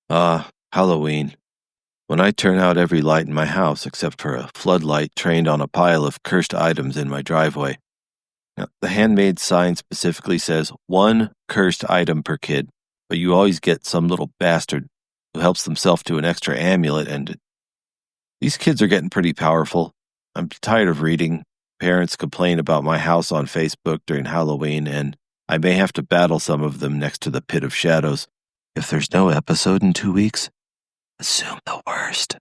Halloween. When I turn out every light in my house except for a floodlight trained on a pile of cursed items in my driveway. Now, the handmade sign specifically says 1 cursed item per kid, but you always get some little bastard who helps himself to an extra amulet, and these kids are getting pretty powerful. I'm tired of reading parents complain about my house on Facebook during Halloween, and I may have to battle some of them next to the pit of shadows. If there's no episode in 2 weeks, assume the worst.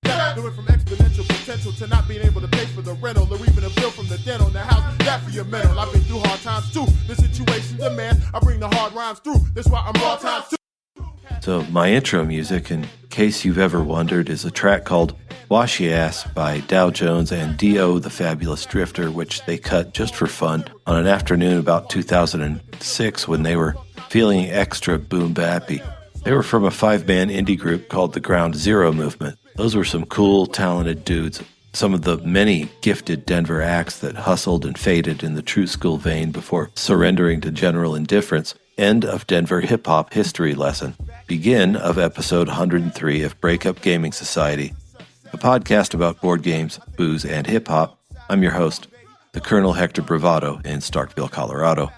Do it from exponential potential to not being able to pay for the rental or even a bill from the dental. The house, that for your mental. I've been through hard times too. The situation demands I bring the hard rhymes through. That's why I'm raw times too. So my intro music, in case you've ever wondered, is a track called Wash Ya Ass by Dow Jones and D.O. the Fabulous Drifter, which they cut just for fun on an afternoon about 2006 when they were feeling extra boom-bappy. They were from a 5-man indie group called the Ground Zero Movement. Those were some cool, talented dudes, some of the many gifted Denver acts that hustled and faded in the true school vein before surrendering to general indifference. End of Denver hip-hop history lesson. Begin of episode 103 of Breakup Gaming Society, a podcast about board games, booze, and hip-hop. I'm your host, the Colonel Hector Bravado in Starkville, Colorado.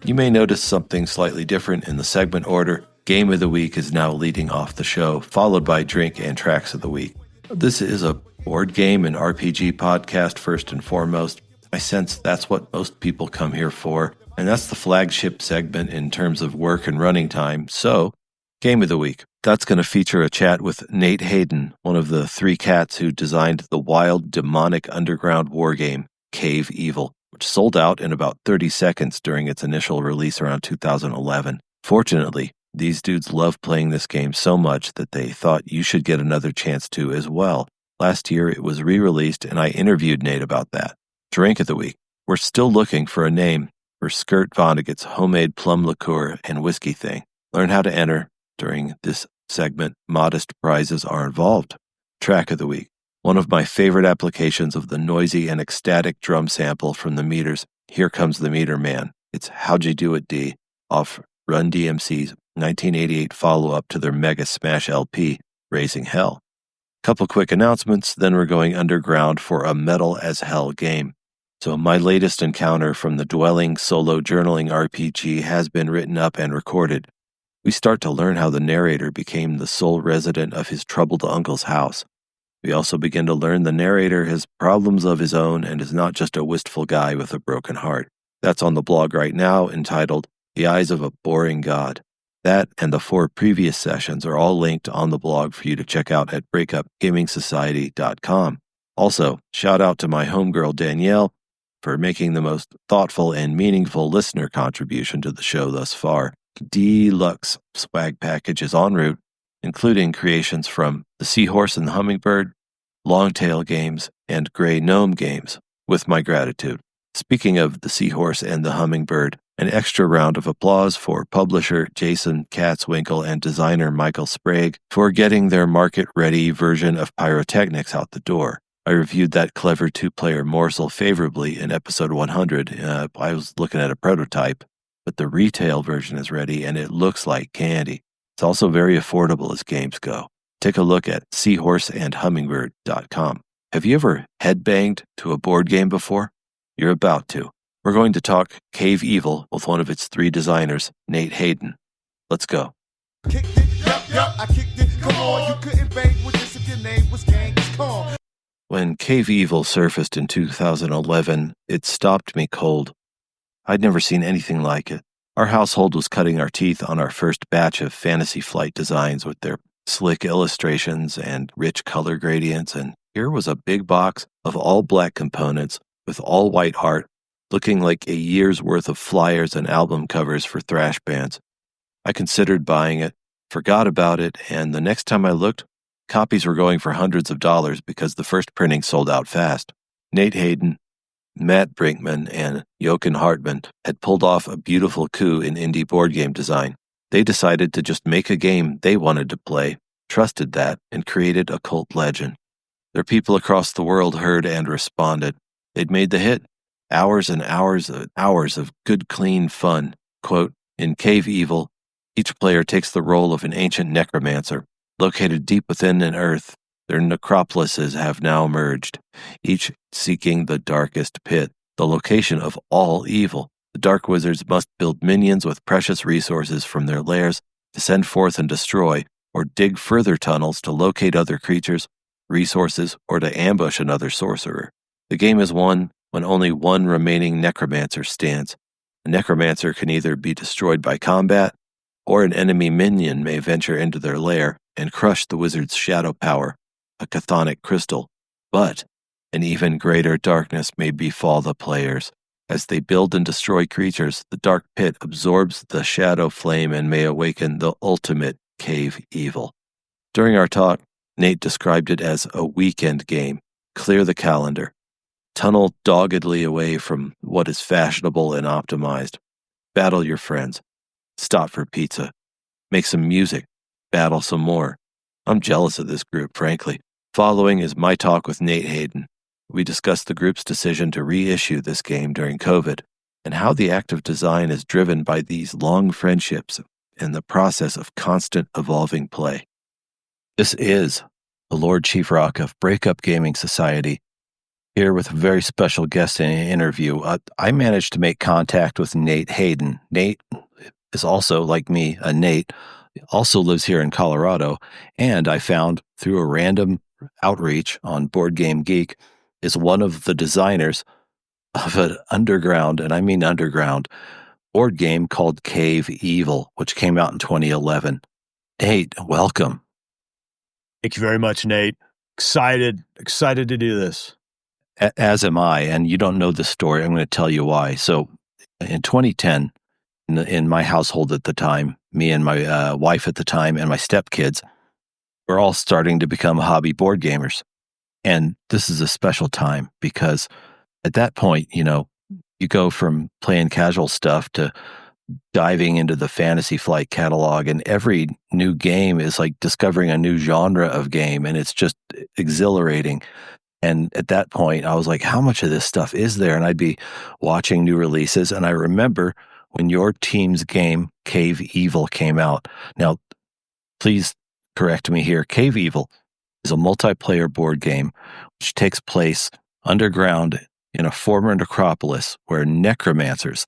You may notice something slightly different in the segment order. Game of the Week is now leading off the show, followed by Drink and Tracks of the Week. This is a board game and RPG podcast first and foremost. I sense that's what most people come here for, and that's the flagship segment in terms of work and running time. So, Game of the Week. That's going to feature a chat with Nate Hayden, one of the 3 cats who designed the wild, demonic underground war game, Cave Evil, which sold out in about 30 seconds during its initial release around 2011. Fortunately, these dudes love playing this game so much that they thought you should get another chance to as well. Last year, it was re-released, and I interviewed Nate about that. Drink of the Week. We're still looking for a name for Skirt Vonnegut's homemade plum liqueur and whiskey thing. Learn how to enter. During this segment, modest prizes are involved. Track of the Week. One of my favorite applications of the noisy and ecstatic drum sample from the Meters, Here Comes the Meter Man. It's How'd You Do It, D, off Run-D.M.C's 1988 follow-up to their mega smash LP, Raising Hell. Couple quick announcements, then we're going underground for a metal as hell game. So my latest encounter from the Dwelling solo journaling RPG has been written up and recorded. We start to learn how the narrator became the sole resident of his troubled uncle's house. We also begin to learn the narrator has problems of his own and is not just a wistful guy with a broken heart. That's on the blog right now, entitled The Eyes of a Boring God. That and the 4 previous sessions are all linked on the blog for you to check out at breakupgamingsociety.com. Also, shout out to my homegirl Danielle for making the most thoughtful and meaningful listener contribution to the show thus far. Deluxe swag package is en route, including creations from the Seahorse and the Hummingbird, Longtail Games, and Grey Gnome Games, with my gratitude. Speaking of the Seahorse and the Hummingbird, an extra round of applause for publisher Jason Katzwinkle and designer Michael Sprague for getting their market-ready version of Pyrotechnics out the door. I reviewed that clever 2-player morsel favorably in episode 100. I was looking at a prototype, but the retail version is ready and it looks like candy. It's also very affordable as games go. Take a look at seahorseandhummingbird.com. Have you ever headbanged to a board game before? You're about to. We're going to talk Cave Evil with one of its 3 designers, Nate Hayden. Let's go. Kicked it, yup, I kicked it. Come on, you couldn't bang with this if your name was Genghis Khan. When Cave Evil surfaced in 2011, it stopped me cold. I'd never seen anything like it. Our household was cutting our teeth on our first batch of Fantasy Flight designs with their slick illustrations and rich color gradients, and here was a big box of all black components with all white art, looking like a year's worth of flyers and album covers for thrash bands. I considered buying it, forgot about it, and the next time I looked, copies were going for hundreds of dollars because the first printing sold out fast. Nate Hayden, Matt Brinkman, and Jochen Hartmann had pulled off a beautiful coup in indie board game design. They decided to just make a game they wanted to play, trusted that, and created a cult legend. Their people across the world heard and responded. They'd made the hit. Hours and hours and hours of good, clean fun. Quote, in Cave Evil, Each player takes the role of an ancient necromancer. Located deep within an earth, their necropolises have now emerged, each seeking the darkest pit, the location of all evil. The dark wizards must build minions with precious resources from their lairs to send forth and destroy, or dig further tunnels to locate other creatures, resources, or to ambush another sorcerer. The game is won when only one remaining necromancer stands. A necromancer can either be destroyed by combat, or an enemy minion may venture into their lair and crush the wizard's shadow power, a chthonic crystal. But an even greater darkness may befall the players. As they build and destroy creatures, the dark pit absorbs the shadow flame and may awaken the ultimate cave evil. During our talk, Nate described it as a weekend game. Clear the calendar. Tunnel doggedly away from what is fashionable and optimized. Battle your friends. Stop for pizza. Make some music. Battle some more. I'm jealous of this group, frankly. Following is my talk with Nate Hayden. We discussed the group's decision to reissue this game during COVID and how the act of design is driven by these long friendships and the process of constant evolving play. This is the Lord Chief Rock of Breakup Gaming Society, here with a very special guest in an interview. I managed to make contact with Nate Hayden. Nate is also, like me, a Nate, also lives here in Colorado, and I found through a random outreach on Board Game Geek is one of the designers of an underground, and I mean underground, board game called Cave Evil, which came out in 2011. Nate, welcome. Thank you very much, Nate. Excited to do this. As am I, and you don't know this story. I'm going to tell you why. So in 2010, in my household at the time, me and my wife at the time and my stepkids, we're all starting to become hobby board gamers. And this is a special time because at that point, you go from playing casual stuff to diving into the Fantasy Flight catalog, and every new game is like discovering a new genre of game, and it's just exhilarating. And at that point, I was like, how much of this stuff is there? And I'd be watching new releases. And I remember when your team's game, Cave Evil, came out. Now, please correct me here. Cave Evil is a multiplayer board game which takes place underground in a former necropolis where necromancers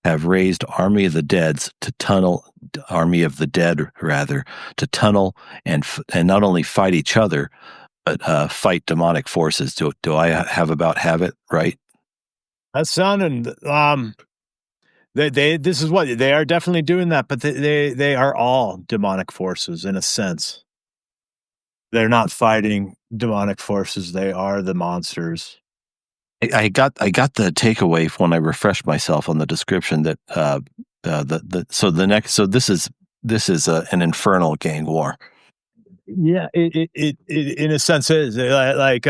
have raised Army of the Dead to tunnel and not only fight each other, but fight demonic forces. Do I have it right? That's sounding. This is what they are definitely doing that, but they are all demonic forces in a sense. They're not fighting demonic forces; they are the monsters. I got the takeaway when I refreshed myself on the description that this is an infernal gang war. Yeah, it in a sense is like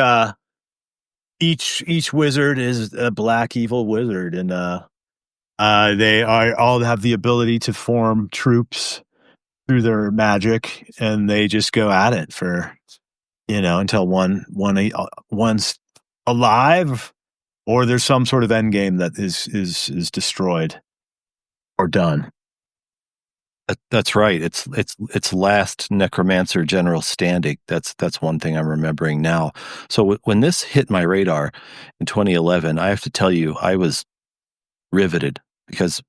each wizard is a black evil wizard, and they all have the ability to form troops through their magic, and they just go at it for until one's alive, or there's some sort of end game that is destroyed or done. That's right. It's last necromancer general standing. That's one thing I'm remembering now. So when this hit my radar in 2011, I have to tell you, I was riveted because,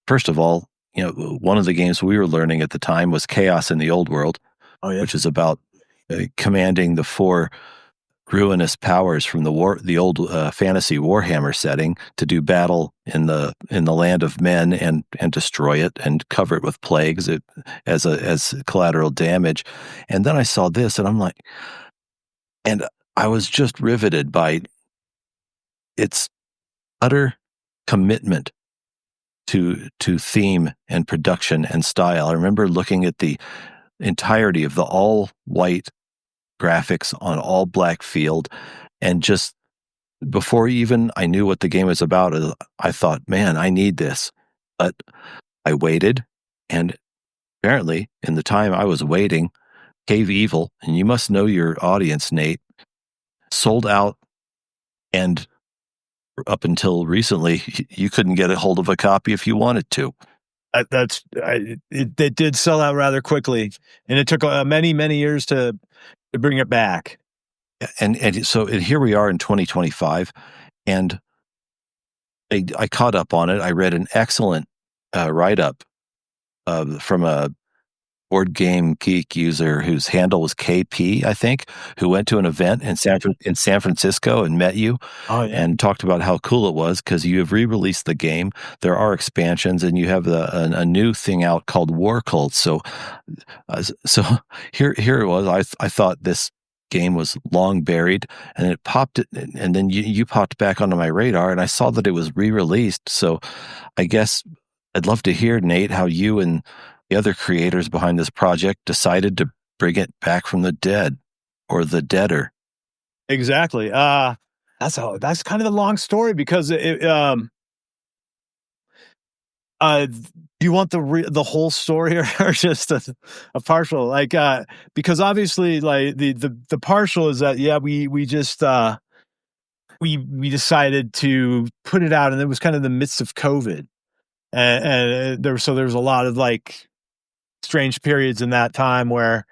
first of all, one of the games we were learning at the time was Chaos in the Old World, which is about commanding the four ruinous powers from the old fantasy Warhammer setting to do battle in the land of men and destroy it and cover it with plagues as collateral damage. And then I saw this, and I'm like, and I was just riveted by its utter commitment to theme and production and style. I remember looking at the entirety of the all white graphics on all black field, and just before even I knew what the game was about, I thought, man, I need this. But I waited, and apparently in the time I was waiting, Cave Evil, and you must know your audience, Nate, sold out, and up until recently you couldn't get a hold of a copy if you wanted to. It did sell out rather quickly, and it took many years to bring it back. And so here we are in 2025, and I caught up on it. I read an excellent write up from a board game geek user whose handle was KP, I think, who went to an event in San Francisco and met you. Oh yeah, and talked about how cool it was because you have re-released the game. There are expansions, and you have a new thing out called War Cult. So here it was. I thought this game was long buried, and it popped, and then you popped back onto my radar, and I saw that it was re-released. So I guess I'd love to hear, Nate, how you and the other creators behind this project decided to bring it back from the dead, or the deader. exactly. That's kind of the long story because do you want the whole story or just a partial? Like, because obviously, like the partial is that we just we decided to put it out, and it was kind of the midst of COVID, and there was a lot of like strange periods in that time where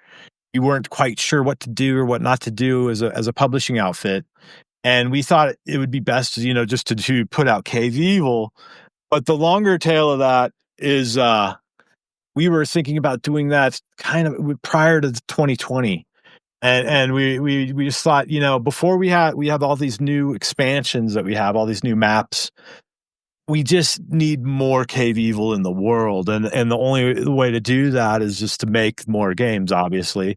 you weren't quite sure what to do or what not to do as a publishing outfit, and we thought it would be best, just to put out Cave Evil. But the longer tail of that is we were thinking about doing that kind of prior to 2020. And we just thought, before we have all these new expansions that we have, all these new maps, we just need more Cave Evil in the world. And the only way to do that is just to make more games, obviously.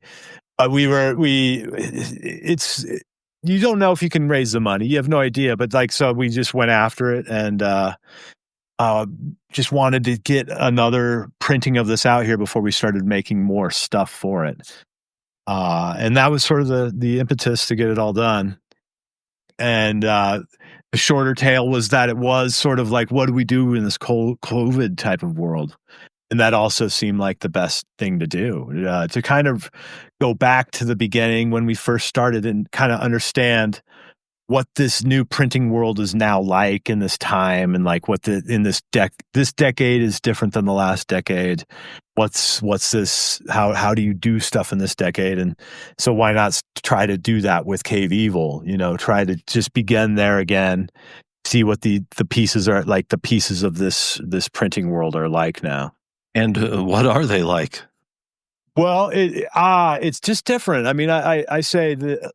But you don't know if you can raise the money. You have no idea. But so we just went after it, and just wanted to get another printing of this out here before we started making more stuff for it. And that was sort of the impetus to get it all done. And the shorter tale was that it was sort of like, what do we do in this COVID type of world? And that also seemed like the best thing to do, to kind of go back to the beginning when we first started and kind of understand what this new printing world is now like in this time, and like what this decade is different than the last decade. What's this? How do you do stuff in this decade? And so why not try to do that with Cave Evil? Try to just begin there again, see what the pieces are like. The pieces of this printing world are like now. And what are they like? Well, it's just different. I mean, I say that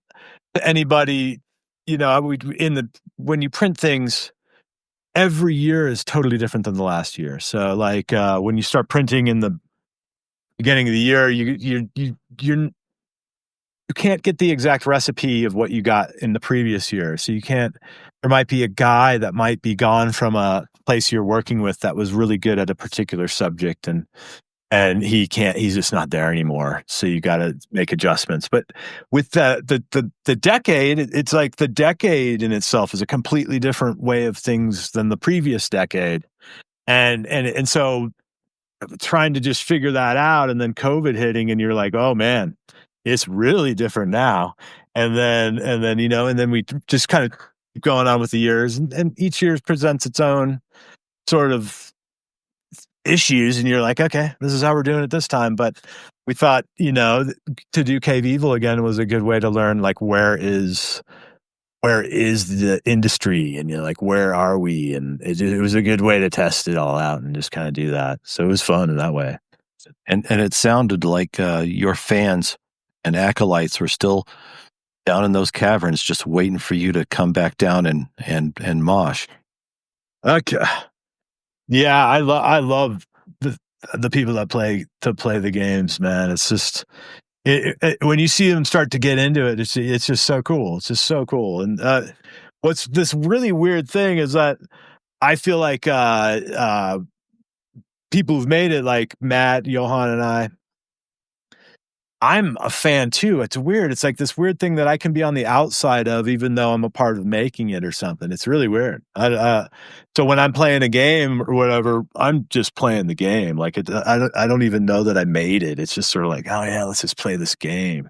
to anybody, when you print things, every year is totally different than the last year. So like when you start printing in the beginning of the year, you can't get the exact recipe of what you got in the previous year. So there might be a guy that might be gone from a place you're working with that was really good at a particular subject, and he's just not there anymore. So you got to make adjustments. But with the decade, it's like the decade in itself is a completely different way of things than the previous decade. And so trying to just figure that out, and then COVID hitting, and you're like, oh man, it's really different now. And then we just kind of keep going on with the years, and each year presents its own sort of issues, and you're like, okay, this is how we're doing it this time. But we thought, to do Cave Evil again was a good way to learn, like, where is the industry, and like, where are we? And it was a good way to test it all out and just kind of do that. So it was fun in that way. And it sounded like your fans and acolytes were still down in those caverns, just waiting for you to come back down and mosh. Okay. Yeah, I love the people that play the games, man. It's just when you see them start to get into it, it's just so cool. It's just so cool. And what's this really weird thing is that I feel like people who've made it, like Matt, Johan, and I'm a fan too. It's weird. It's like this weird thing that I can be on the outside of, even though I'm a part of making it or something. It's really weird. So when I'm playing a game or whatever, I'm just playing the game. Like I don't even know that I made it. It's just sort of like, oh yeah, let's just play this game.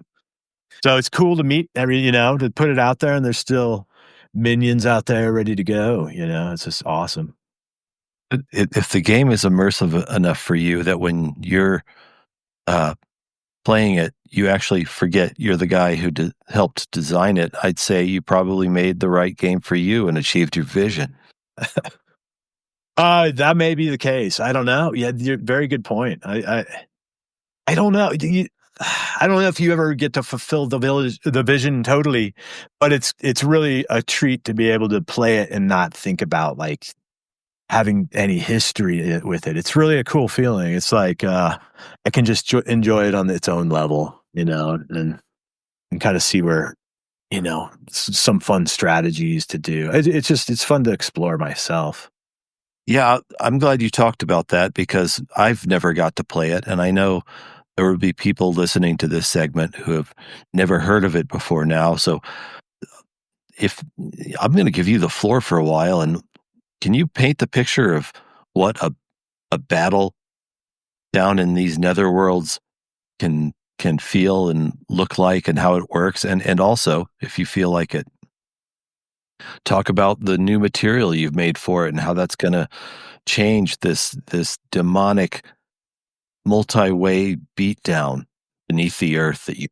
So it's cool to meet to put it out there, and there's still minions out there ready to go. It's just awesome. If the game is immersive enough for you that when you're uh, playing it, you actually forget you're the guy who helped design it, I'd say you probably made the right game for you and achieved your vision. That may be the case. I don't know. Yeah, very good point. I don't know. I don't know if you ever get to fulfill the vision totally, but it's really a treat to be able to play it and not think about like having any history with it. It's really a cool feeling. It's like I can just enjoy it on its own level, and kind of see where some fun strategies to do. It's fun to explore myself. Yeah, I'm glad you talked about that because I've never got to play it, and I know there will be people listening to this segment who have never heard of it before now. So if I'm going to give you the floor for a while, and can you paint the picture of what a battle down in these netherworlds can feel and look like and how it works? And also, if you feel like it, talk about the new material you've made for it and how that's going to change this demonic multi-way beatdown beneath the earth that you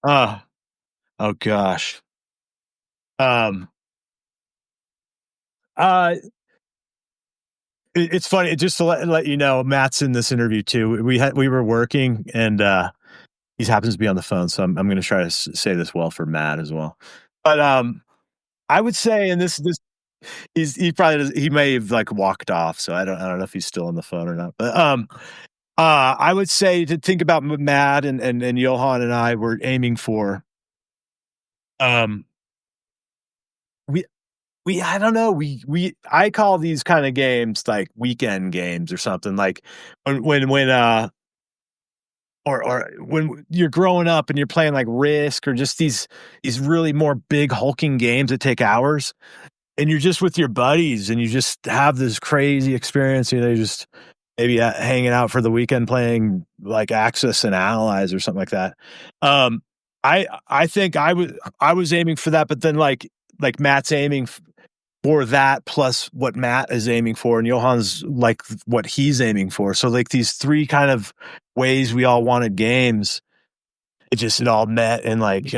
Oh, oh gosh. Um, uh, it's funny. Just to let you know, Matt's in this interview too. We were working, and he happens to be on the phone, so I'm going to try to say this well for Matt as well. But I would say, and this he may have like walked off, so I don't know if he's still on the phone or not. But I would say to think about Matt and Johan and I were aiming for um we I don't know, I call these kind of games like weekend games or something, like when or when you're growing up and you're playing like Risk or just these really more big hulking games that take hours, and you're just with your buddies and you just have this crazy experience, you just maybe hanging out for the weekend playing like Axis and Allies or something like that. I think I was aiming for that, but then like Matt's aiming for that plus what Matt is aiming for, and Johan's like what he's aiming for. So like these three kind of ways we all wanted games, it all met, and like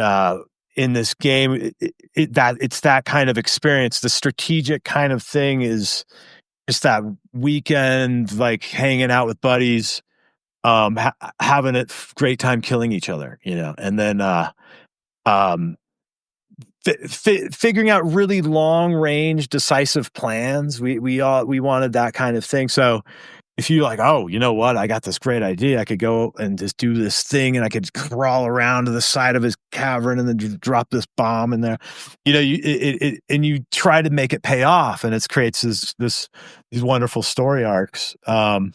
in this game, it's that kind of experience. The strategic kind of thing is just that weekend, like hanging out with buddies, having a great time killing each other, and then um, figuring out really long range, decisive plans. We wanted that kind of thing. So if you like, oh, you know what? I got this great idea. I could go and just do this thing, and I could crawl around to the side of his cavern and then drop this bomb in there. And you try to make it pay off, and it creates these wonderful story arcs. And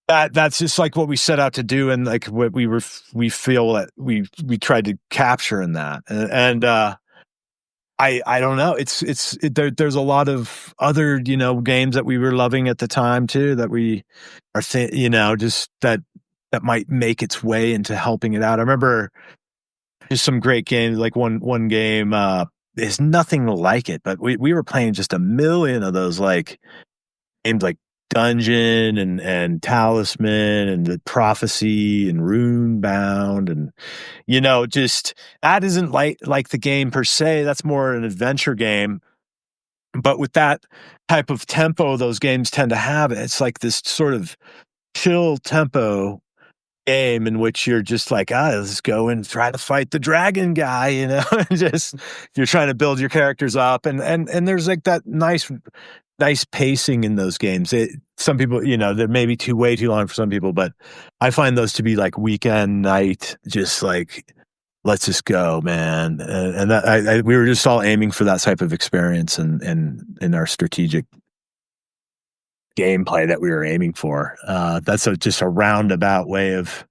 that's just like what we set out to do, and like what we feel that we tried to capture in that. And I don't know. There's a lot of other, games that we were loving at the time too, that we are, just that might make its way into helping it out. I remember there's some great games, like one game, there's nothing like it, but we were playing just a million of those like games like Dungeon and Talisman and the Prophecy and Rune Bound, and just that isn't like the game per se. That's more an adventure game. But with that type of tempo those games tend to have, it's like this sort of chill tempo game in which you're just like, let's go and try to fight the dragon guy, just you're trying to build your characters up, and there's like that nice pacing in those games. Some people, they're maybe way too long for some people, but I find those to be like weekend night, just like, let's just go, man. And that we were just all aiming for that type of experience, and in our strategic gameplay that we were aiming for. That's just a roundabout way of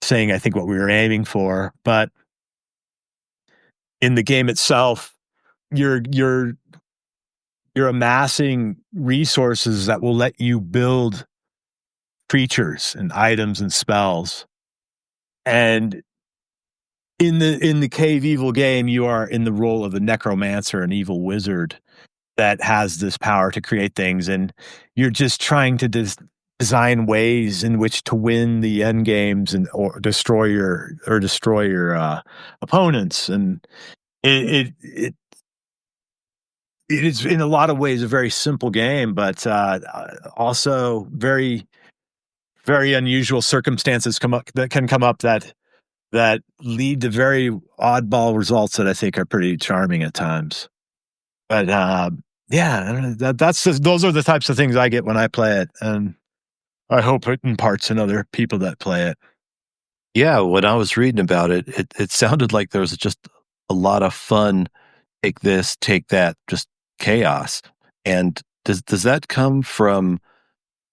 saying, I think, what we were aiming for. But in the game itself, you're amassing resources that will let you build creatures and items and spells. And in the Cave Evil game, you are in the role of a necromancer, an evil wizard, that has this power to create things, and you're just trying to design ways in which to win the end games and or destroy your opponents, and it it is in a lot of ways a very simple game, but also very unusual circumstances come up that can come up that lead to very oddball results that I think are pretty charming at times. But yeah, I don't know, that's just, those are the types of things I get when I play it, and I hope it imparts in other people that play it. Yeah, when I was reading about it, it sounded like there was just a lot of fun. Take this, take that, just chaos. And does that come from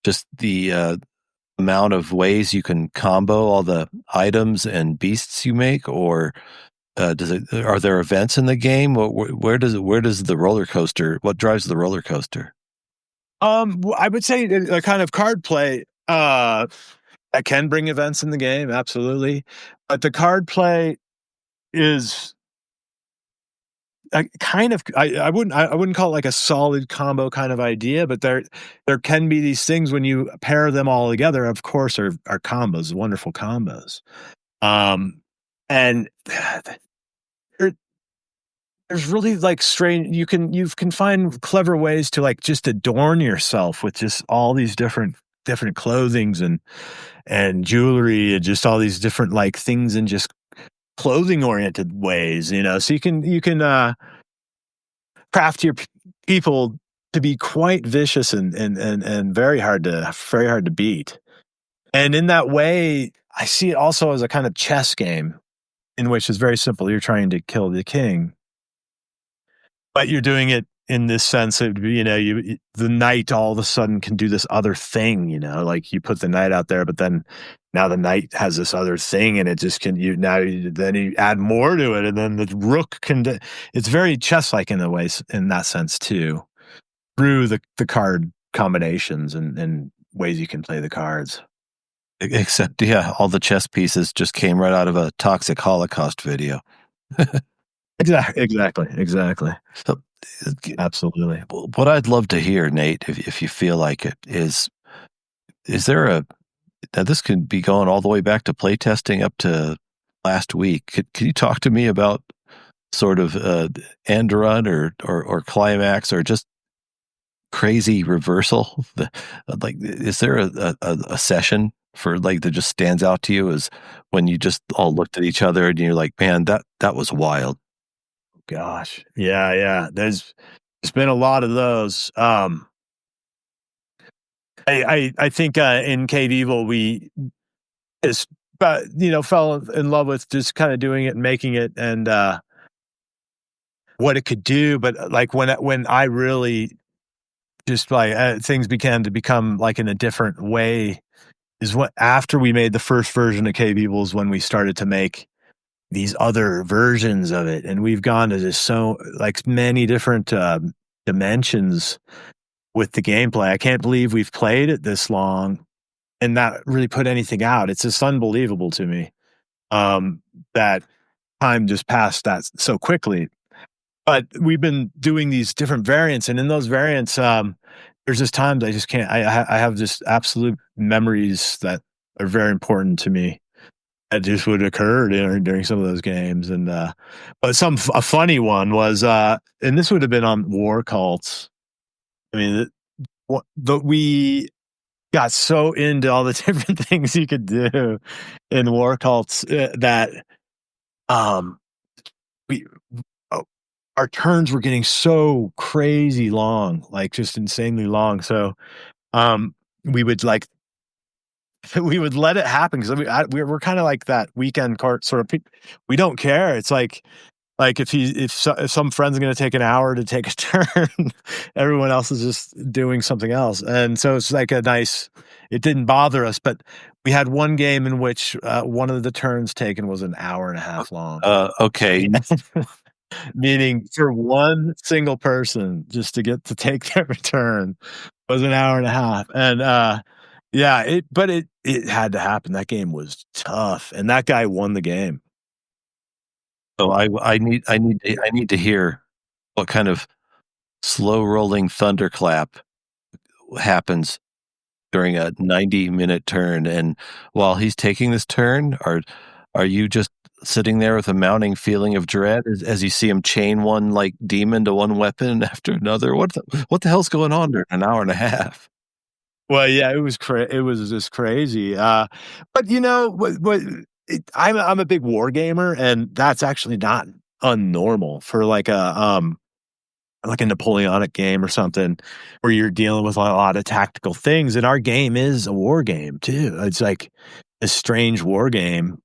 just the amount of ways you can combo all the items and beasts you make, or does it? Are there events in the game? Where does the roller coaster? What drives the roller coaster? I would say a kind of card play that can bring events in the game, absolutely. But the card play is a kind of I wouldn't call it like a solid combo kind of idea, but there can be these things when you pair them all together. Of course, are combos, wonderful combos. And there, there's really like strange. You can find clever ways to like just adorn yourself with just all these different clothings and jewelry and just all these different like things and just clothing oriented ways, so you can craft your people to be quite vicious and very hard to beat. And in that way, I see it also as a kind of chess game in which it's very simple. You're trying to kill the king, but you're doing it in this sense of, the knight all of a sudden can do this other thing, like you put the knight out there, but then now the knight has this other thing and it just then you add more to it. And then the rook it's very chess-like in a way, in that sense too, through the card combinations and ways you can play the cards. Except, yeah, all the chess pieces just came right out of a toxic Holocaust video. Exactly. So, Absolutely. what I'd love to hear, Nate, if you feel like it, is there now this could be going all the way back to playtesting up to last week. Could you talk to me about sort of end run or climax or just crazy reversal? Like, is there a session for like that just stands out to you as when you just all looked at each other and you're like, man, that was wild. Gosh. Yeah. There's been a lot of those. I think in Cave Evil we just fell in love with just kind of doing it and making it and what it could do. But like when I really just like things began to become like in a different way is what after we made the first version of Cave Evil is when we started to make these other versions of it, and we've gone to just so like many different dimensions with the gameplay. I can't believe we've played it this long and not really put anything out. It's just unbelievable to me that time just passed that so quickly. But we've been doing these different variants, and in those variants, there's just times I just can't. I have just absolute memories that are very important to me that just would occur during some of those games. And but a funny one was, and this would have been on War Cults. I mean, we got so into all the different things you could do in War Cults that we our turns were getting so crazy long, like just insanely long. So we would like we would let it happen because we're kind of like that weekend cart sort of people. We don't care. It's like if some friend's going to take an hour to take a turn, everyone else is just doing something else, and so it's like a nice. It didn't bother us, but we had one game in which one of the turns taken was an hour and a half long. Okay. Meaning for one single person just to get to take their return was an hour and a half. And it had to happen. That game was tough. And that guy won the game. So I need to hear what kind of slow rolling thunderclap happens during a 90-minute turn. And while he's taking this turn, are you just sitting there with a mounting feeling of dread as you see him chain one like demon to one weapon after another? What the hell's going on during an hour and a half? Well, yeah, it was just crazy. But I'm a big war gamer, and that's actually not unnormal for like a Napoleonic game or something where you're dealing with a lot of tactical things. And our game is a war game too. It's like a strange war game.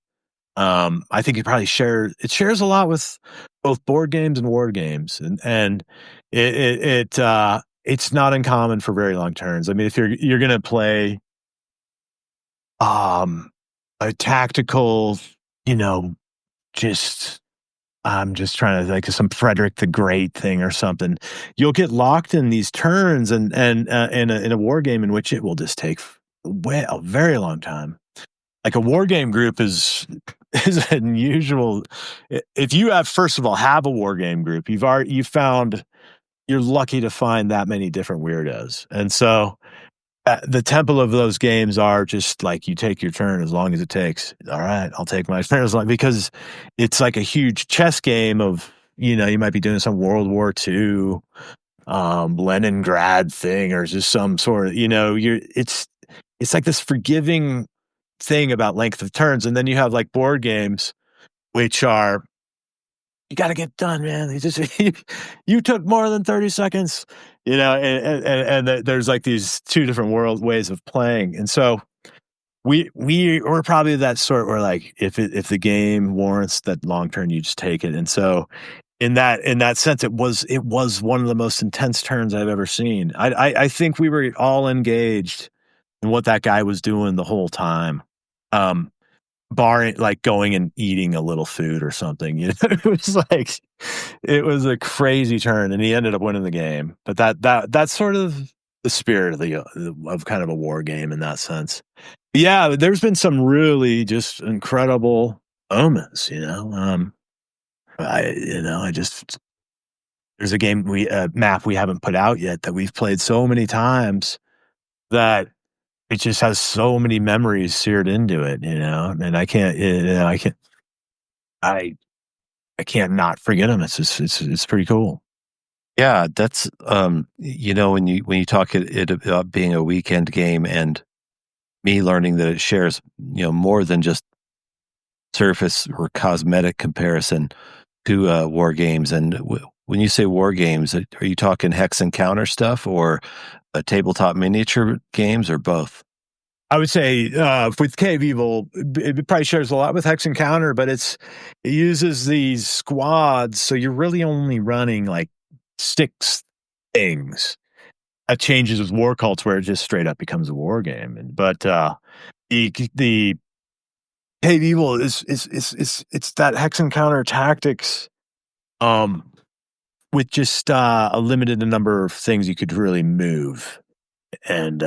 I think it shares a lot with both board games and war games, and it's not uncommon for very long turns. I mean, if you're gonna play a tactical, you know, just I'm just trying to like some Frederick the Great thing or something. You'll get locked in these turns and in a war game in which it will just take a very long time. Like a war game group is unusual. If you have first of all have a war game group, you're lucky to find that many different weirdos, and so the temple of those games are just like you take your turn as long as it takes. All right, I'll take my turn as long because it's like a huge chess game of you might be doing some World War II, Leningrad thing or just some sort of it's like this forgiving thing about length of turns, and then you have like board games which are you got to get done, man. You took more than 30 seconds, and there's like these two different ways of playing. And so we're probably that sort where like, if the game warrants that long turn, you just take it. And so in that sense, it was one of the most intense turns I've ever seen. I think we were all engaged in what that guy was doing the whole time. Barring like going and eating a little food or something, it was a crazy turn, and he ended up winning the game. But that's sort of the spirit of kind of a war game in that sense. Yeah, there's been some really just incredible moments. I just there's a map we haven't put out yet that we've played so many times that it just has so many memories seared into it, and I can't not forget them. It's pretty cool. Yeah, that's when you talk it about being a weekend game and me learning that it shares more than just surface or cosmetic comparison to war games. And when you say war games, are you talking hex and counter stuff or tabletop miniature games or both? I would say with Cave Evil, it probably shares a lot with Hex and Counter, but it uses these squads, so you're really only running like 6 things. That changes with War Cults, where it just straight up becomes a war game. But the Cave Evil is it's that Hex and Counter tactics, with just a limited number of things you could really move, and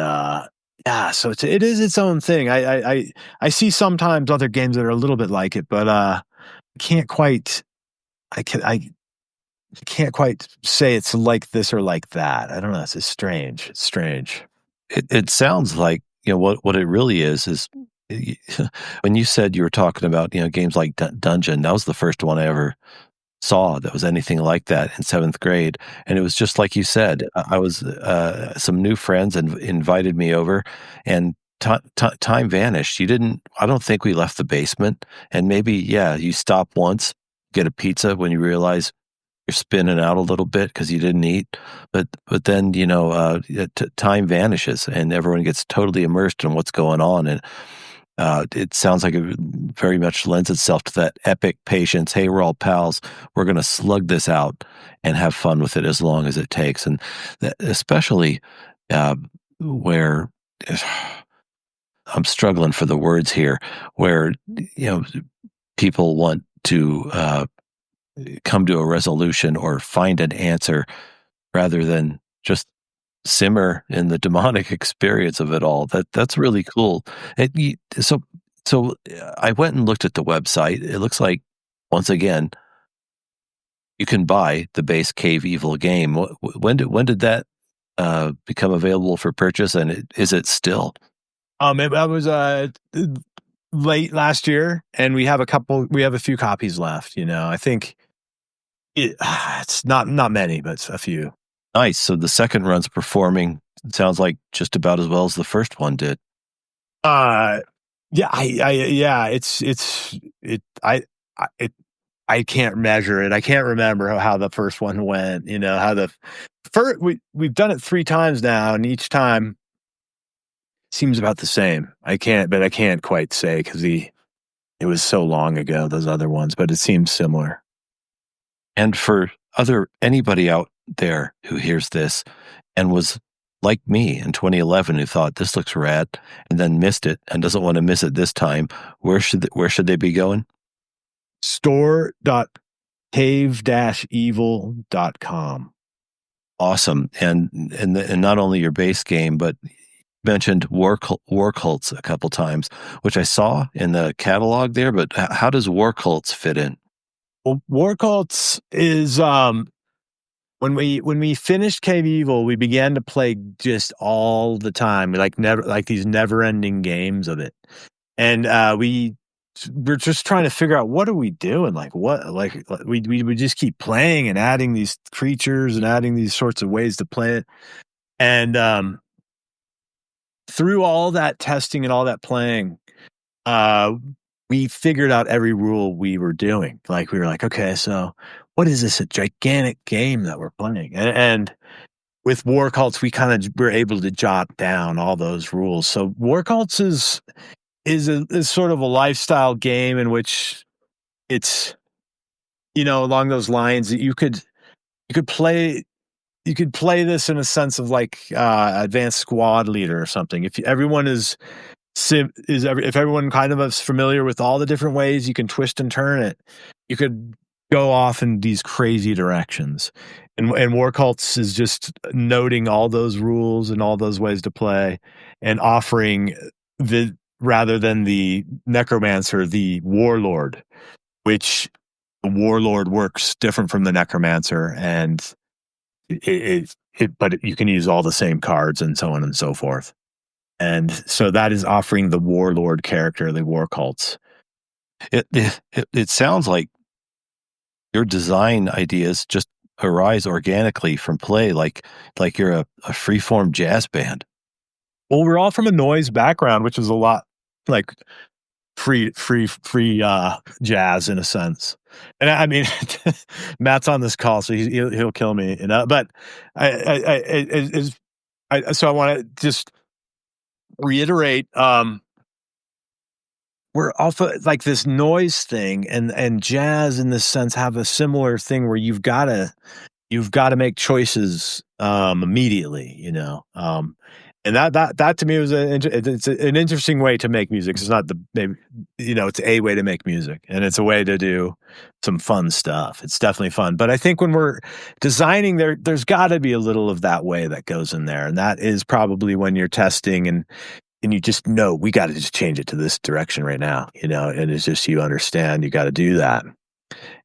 yeah, so it is its own thing. I see sometimes other games that are a little bit like it, but I can't quite say it's like this or like that. I don't know. It's strange. It's strange. It sounds like what it really is when you said you were talking about games like Dungeon. That was the first one I ever saw that was anything like that in 7th grade, and it was just like you said. I was some new friends and invited me over, and time vanished. I don't think we left the basement, and maybe you stop once, get a pizza when you realize you're spinning out a little bit because you didn't eat, but then time vanishes and everyone gets totally immersed in what's going on. And it sounds like it very much lends itself to that epic patience. Hey, we're all pals. We're going to slug this out and have fun with it as long as it takes. And especially where I'm struggling for the words here, where people want to come to a resolution or find an answer rather than just simmer in the demonic experience of it all. That's really cool. So, I went and looked at the website. It looks like, once again, you can buy the base Cave Evil game. When did that become available for purchase, and is it still? That was late last year, and we have a few copies left. I think it's not many, but a few. Nice. So the second run's performing, it sounds like, just about as well as the first one did. Yeah, I can't measure it. I can't remember how the first one went. How the first we've done it 3 times now, and each time seems about the same. I can't quite say because it was so long ago, those other ones, but it seems similar. And for anybody out there who hears this and was like me in 2011, who thought this looks rad and then missed it and doesn't want to miss it this time, where should they be going? Store.cave-evil.com. Awesome. And not only your base game, but you mentioned War Cults a couple times, which I saw in the catalog there, but how does War Cults fit in? Well, War Cults is when we finished Cave Evil, we began to play just all the time, like these never-ending games of it, and we're just trying to figure out what are we doing, we just keep playing and adding these creatures and adding these sorts of ways to play it, and through all that testing and all that playing, we figured out every rule we were doing. Like, we were like, okay, so what is this, a gigantic game that we're playing? And with War Cults, we kind of were able to jot down all those rules. So War Cults is sort of a lifestyle game in which it's, along those lines that you could play this in a sense of like advanced squad leader or something. If everyone if everyone kind of is familiar with all the different ways you can twist and turn it, you could go off in these crazy directions. And War Cults is just noting all those rules and all those ways to play and offering rather than the necromancer, the warlord, which the warlord works different from the necromancer, and but you can use all the same cards and so on and so forth. And so that is offering the warlord character, the War Cults. It sounds like your design ideas just arise organically from play, like you're a freeform jazz band. Well, we're all from a noise background, which is a lot like free jazz in a sense. And I mean, Matt's on this call, so he'll kill me, But so I want to just reiterate, we're also like this noise thing, and jazz in this sense have a similar thing where you've got to make choices immediately, and that to me was it's an interesting way to make music. It's not it's a way to make music, and it's a way to do some fun stuff. It's definitely fun, but I think when we're designing, there's got to be a little of that way that goes in there, and that is probably when you're testing and you just know we got to just change it to this direction right now, and it's just, you understand you got to do that.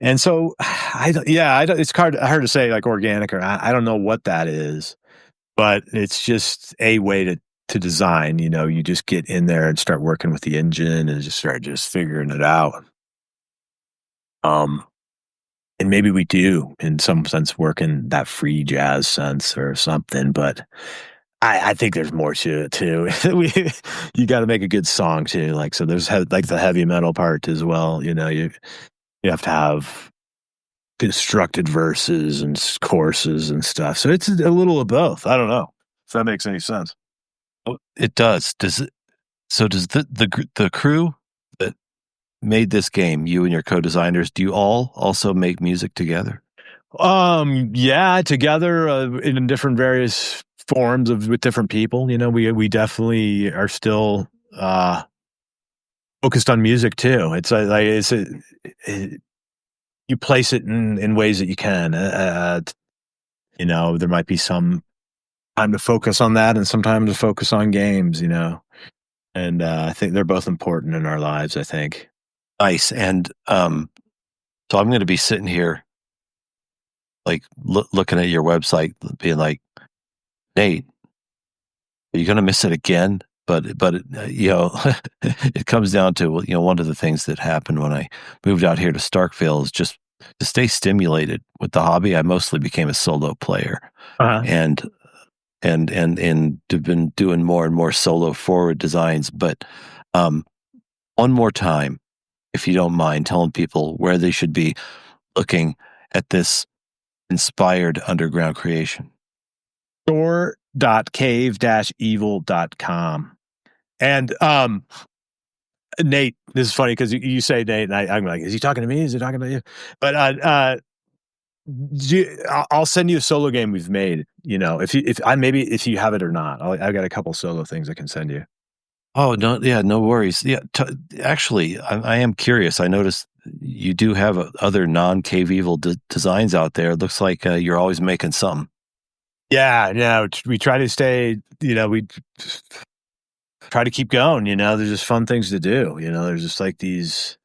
And so it's hard to say like organic, or I don't know what that is, but it's just a way to design. You just get in there and start working with the engine and just start figuring it out. And maybe we do in some sense work in that free jazz sense or something, but I think there's more to it too. You got to make a good song too. Like, so there's like the heavy metal part as well. You have to have constructed verses and choruses and stuff. So it's a little of both. I don't know if that makes any sense. Oh, it does. Does the crew that made this game, you and your co-designers, do you all also make music together? Yeah, together in different various forms with different people. We definitely are still focused on music too. It's you place it in ways that you can. There might be some time to focus on that and some time to focus on games. And I think they're both important in our lives, I think. Nice. And so I'm going to be sitting here like looking at your website, being like, Nate, are you going to miss it again? But it comes down to, one of the things that happened when I moved out here to Starkville is just to stay stimulated with the hobby. I mostly became a solo player, Uh-huh. and have been doing more and more solo forward designs. But one more time, if you don't mind, telling people where they should be looking at this inspired underground creation. Store.cave-evil.com. And Nate, this is funny because you say Nate, and I'm like, is he talking to me? Is he talking about you? But I'll send you a solo game we've made. If you have it or not, I've got a couple solo things I can send you. Oh, no, yeah, no worries. Yeah, actually, I am curious. I noticed you do have other non-Cave Evil designs out there. It looks like you're always making something. Yeah, we try to stay. We try to keep going. There's just fun things to do. There's just like these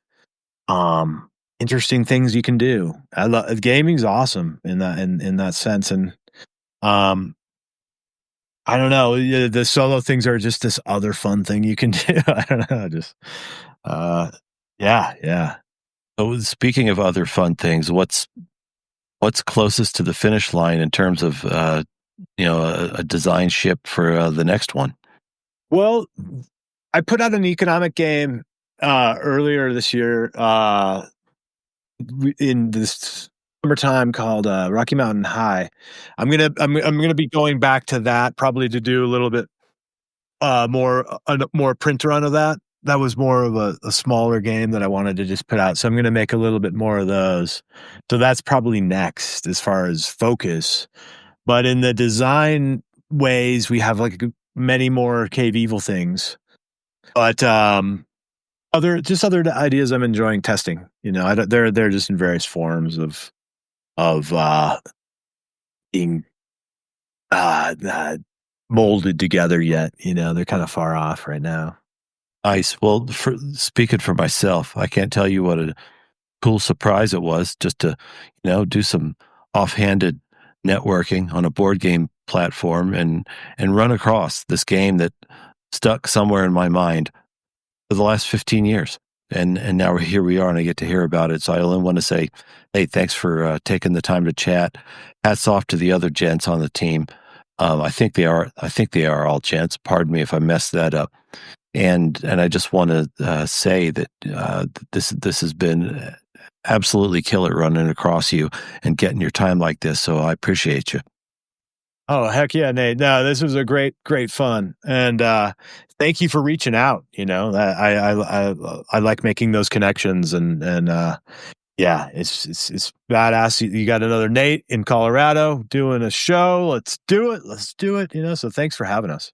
interesting things you can do. I love gaming's awesome in that sense, and I don't know. The solo things are just this other fun thing you can do. I don't know. Just yeah. So, speaking of other fun things, what's closest to the finish line in terms of a design ship for the next one? Well, I put out an economic game earlier this year in this summertime called Rocky Mountain High. I'm gonna be going back to that probably to do a little bit more print run of that. That was more of a smaller game that I wanted to just put out. So I'm going to make a little bit more of those. So that's probably next as far as focus. But in the design ways, we have like many more Cave Evil things. But other ideas I'm enjoying testing. They're just in various forms of being molded together yet. They're kind of far off right now. Nice. Well, speaking for myself, I can't tell you what a cool surprise it was just to, do some offhanded networking on a board game platform and run across this game that stuck somewhere in my mind for the last 15 years. And now here we are, and I get to hear about it. So I only want to say, hey, thanks for taking the time to chat. Hats off to the other gents on the team. I think they are all gents. Pardon me if I messed that up. And I just want to say that this has been absolutely killer running across you and getting your time like this. So I appreciate you. Oh, heck yeah, Nate. No, this was a great fun. And thank you for reaching out. I like making those connections and yeah, it's badass. You got another Nate in Colorado doing a show. Let's do it. So thanks for having us.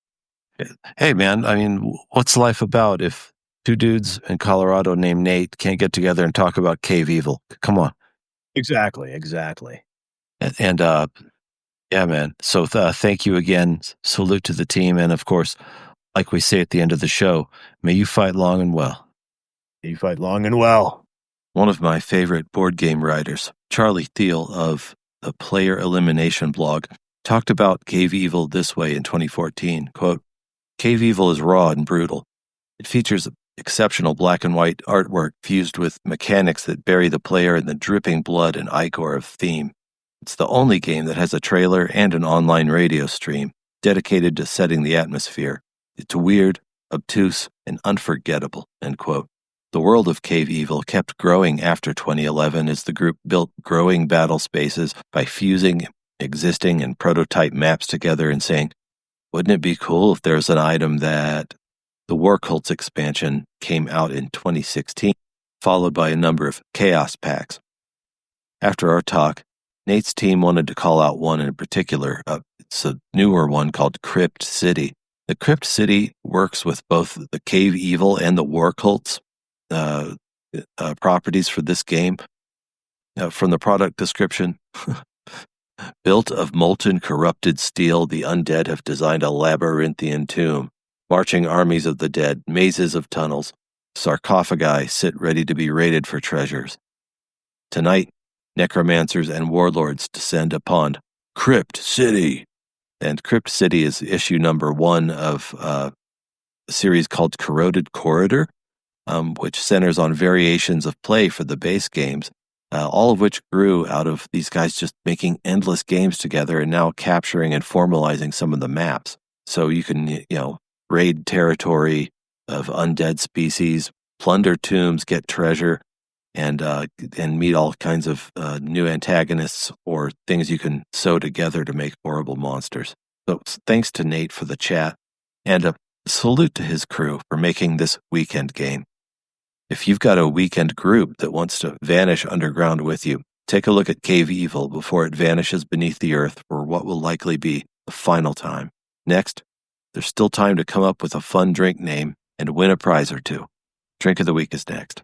Hey, man, I mean, what's life about if two dudes in Colorado named Nate can't get together and talk about Cave Evil? Come on. Exactly. And yeah, man. So thank you again. Salute to the team. And of course, like we say at the end of the show, may you fight long and well. May you fight long and well. One of my favorite board game writers, Charlie Thiel of the Player Elimination blog, talked about Cave Evil this way in 2014, quote, Cave Evil is raw and brutal. It features exceptional black and white artwork fused with mechanics that bury the player in the dripping blood and ichor of theme. It's the only game that has a trailer and an online radio stream dedicated to setting the atmosphere. It's weird, obtuse, and unforgettable, end quote. The world of Cave Evil kept growing after 2011 as the group built growing battle spaces by fusing existing and prototype maps together and saying, wouldn't it be cool if there's an item that... The War Cults expansion came out in 2016, followed by a number of Chaos packs. After our talk, Nate's team wanted to call out one in particular. It's a newer one called Crypt City. The Crypt City works with both the Cave Evil and the War Cults properties for this game. From the product description, built of molten corrupted steel, the undead have designed a labyrinthian tomb. Marching armies of the dead, mazes of tunnels, sarcophagi sit ready to be raided for treasures. Tonight, necromancers and warlords descend upon Crypt City. And Crypt City is issue number 1 of a series called Corroded Corridor, which centers on variations of play for the base games, all of which grew out of these guys just making endless games together and now capturing and formalizing some of the maps. So you can, raid territory of undead species, plunder tombs, get treasure, and meet all kinds of new antagonists or things you can sew together to make horrible monsters. So thanks to Nate for the chat, and a salute to his crew for making this weekend game. If you've got a weekend group that wants to vanish underground with you, take a look at Cave Evil before it vanishes beneath the earth for what will likely be the final time. Next, there's still time to come up with a fun drink name and win a prize or two. Drink of the week is next.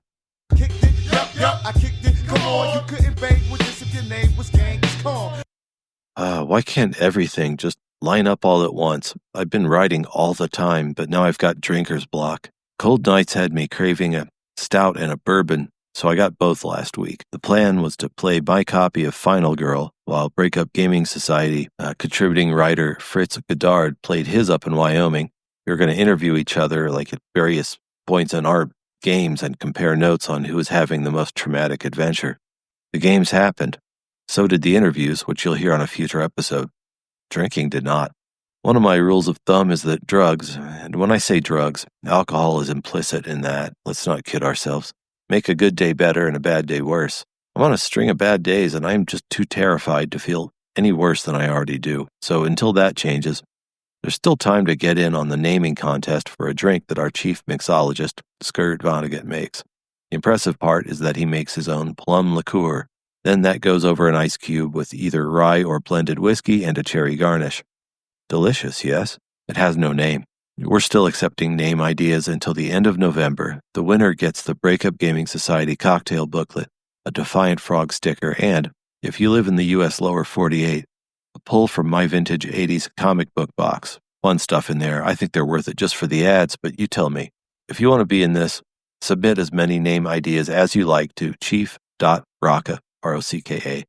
Kicked it, yup, I kicked it. Come on, you couldn't bang with this if your name was Genghis Khan. Why can't everything just line up all at once? I've been writing all the time, but now I've got drinker's block. Cold nights had me craving a stout and a bourbon, so I got both last week. The plan was to play my copy of Final Girl, while Breakup Gaming Society contributing writer Fritz Goddard played his up in Wyoming. We were going to interview each other at various points in our games and compare notes on who was having the most traumatic adventure. The games happened. So did the interviews, which you'll hear on a future episode. Drinking did not. One of my rules of thumb is that drugs, and when I say drugs, alcohol is implicit in that, let's not kid ourselves, make a good day better and a bad day worse. I'm on a string of bad days and I'm just too terrified to feel any worse than I already do. So until that changes, there's still time to get in on the naming contest for a drink that our chief mixologist, Skirt Vonnegut, makes. The impressive part is that he makes his own plum liqueur. Then that goes over an ice cube with either rye or blended whiskey and a cherry garnish. Delicious, yes? It has no name. We're still accepting name ideas until the end of November. The winner gets the Breakup Gaming Society cocktail booklet, a Defiant Frog sticker, and, if you live in the U.S. lower 48, a pull from my vintage 80s comic book box. Fun stuff in there. I think they're worth it just for the ads, but you tell me. If you want to be in this, submit as many name ideas as you like to chief.rocka, R-O-C-K-A,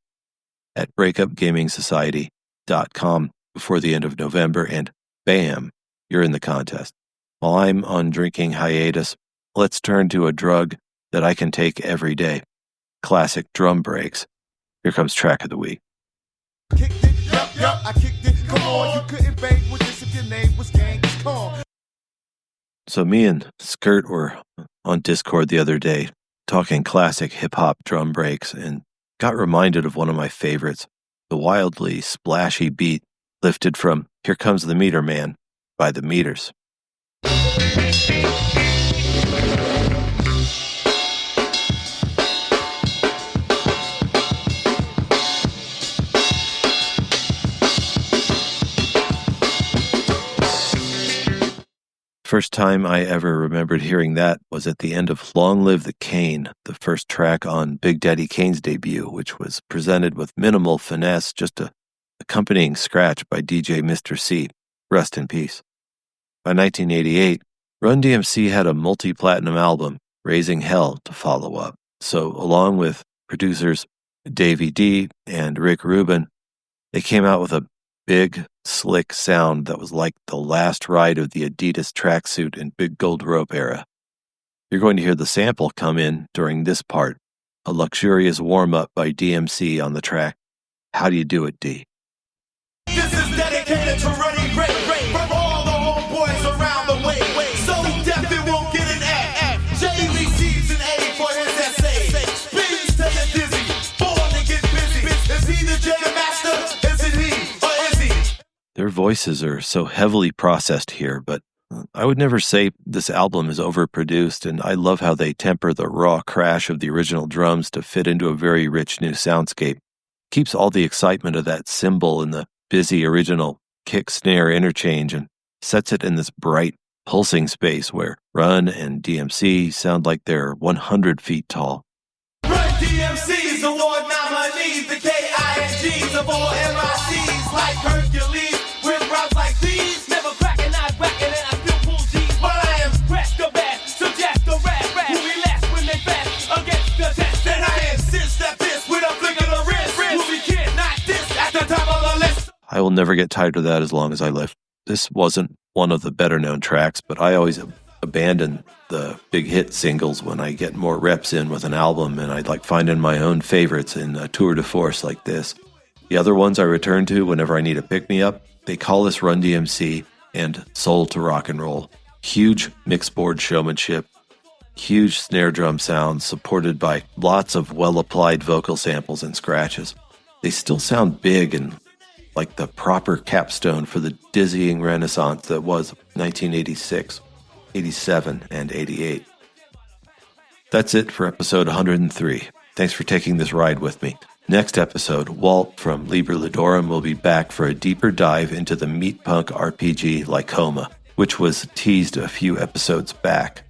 at breakupgamingsociety.com before the end of November, and bam, you're in the contest. While I'm on drinking hiatus, let's turn to a drug that I can take every day. Classic drum breaks. Here comes track of the week. Kicked it, yup, I kicked it. Come on, you couldn't bang with this if your name was Genghis Khan. So me and Skirt were on Discord the other day talking classic hip-hop drum breaks and got reminded of one of my favorites, the wildly splashy beat lifted from Here Comes the Meter Man by the Meters. First time I ever remembered hearing that was at the end of Long Live the Kane, the first track on Big Daddy Kane's debut, which was presented with minimal finesse, just a accompanying scratch by DJ Mr. C. Rest in peace. By 1988, Run-D.M.C had a multi-platinum album, Raising Hell, to follow up. So along with producers Davey D and Rick Rubin, they came out with a big, slick sound that was like the last ride of the Adidas tracksuit and big gold rope era. You're going to hear the sample come in during this part, a luxurious warm-up by DMC on the track, How Do You Do It, D? This is dedicated to Running Ray from all the homeboys around the way. So deaf it won't get an act. Jay receives an A for his essay. Spins till you're dizzy, born to get busy. Is he the Jam Master? Is it he or is he? Their voices are so heavily processed here, but I would never say this album is overproduced, and I love how they temper the raw crash of the original drums to fit into a very rich new soundscape. Keeps all the excitement of that cymbal in the busy original kick-snare interchange and sets it in this bright, pulsing space where Run and DMC sound like they're 100 feet tall. Run-D.M.C's award nominees, the KINGs of all MICs, like Hercules, with routes like these. Never cracking, not cracking, and I still pull G's. But I am pressed the best, suggest the rap, who we last when they fast against the test. And I insist that this with a flick of the will never get tired of that as long as I live. This wasn't one of the better-known tracks, but I always abandon the big hit singles when I get more reps in with an album, and I like finding my own favorites in a tour de force like this. The other ones I return to whenever I need a pick-me-up, they call this Run-D.M.C. and Soul to Rock and Roll. Huge mixboard showmanship, huge snare drum sounds supported by lots of well-applied vocal samples and scratches. They still sound big and like the proper capstone for the dizzying renaissance that was 1986, 87, and 88. That's it for episode 103. Thanks for taking this ride with me. Next episode, Walt from Liber Lidorum will be back for a deeper dive into the meat punk RPG Lycoma, which was teased a few episodes back.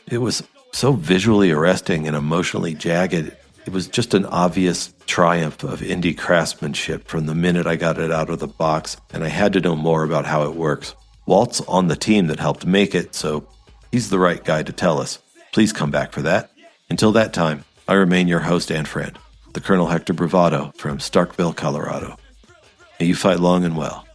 It was so visually arresting and emotionally jagged. It was just an obvious triumph of indie craftsmanship from the minute I got it out of the box, and I had to know more about how it works. Walt's on the team that helped make it, so he's the right guy to tell us. Please come back for that. Until that time, I remain your host and friend, the Colonel Hector Bravado from Starkville, Colorado. May you fight long and well.